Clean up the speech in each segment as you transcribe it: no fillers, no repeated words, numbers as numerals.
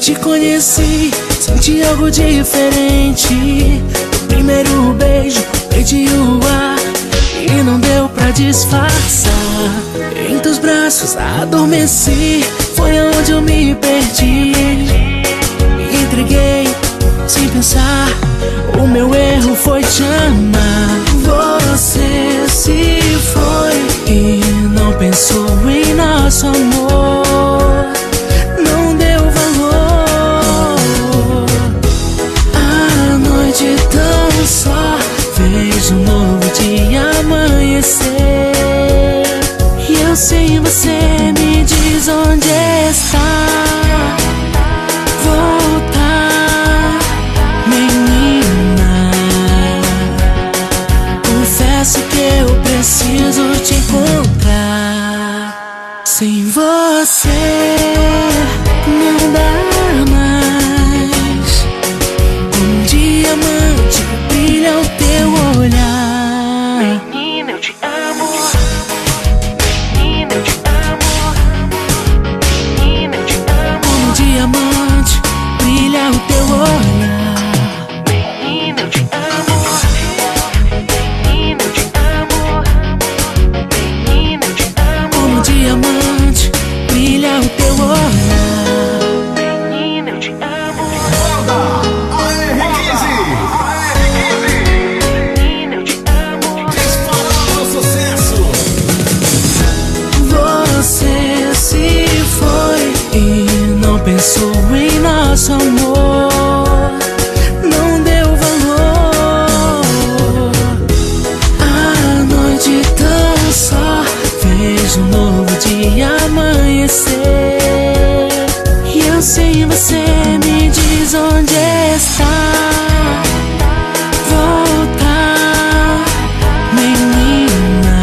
te conheci, senti algo diferente. No primeiro beijo, perdi o ar e não deu pra disfarçar. Em teus braços adormeci, foi onde eu me perdi. Me entreguei sem pensar, o meu erro foi te amar. Você se foi e não pensou em nosso amor. Não deu valor. A noite tão só fez um novo dia amanhecer. E eu sem você, me diz onde está. Voltar, menina. Confesso que eu preciso te encontrar. Sem você não dá mais. Um diamante brilha o teu olhar. Menina, eu te amo. Menina, eu te amo. Menina, eu te amo. Como um diamante brilha o teu olhar. Menina, eu te amo. Menina, eu te amo. Menina, eu te amo. Como um diamante brilha o teu olhar. Menina, eu te amo. Menina, eu te amo. Você se foi e não pensou em nosso amor. Não deu valor. A noite tão só fez um novo dia amanhecer. E eu sem você, me diz onde está. Voltar, menina.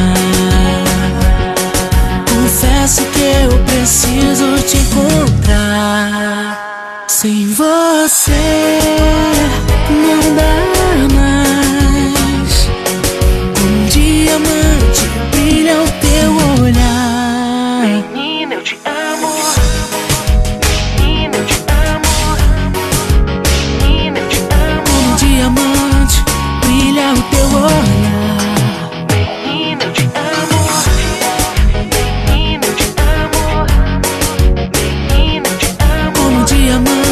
Confesso que eu preciso te encontrar. Sem você não dá mais. Um diamante brilha o teu olhar. Menina, eu te amo. Menina, eu te amo. Menina, eu te amo. Como um diamante brilha o teu olhar. Menina, eu te amo. Menina, eu te amo. Menina, eu te amo. Como um diamante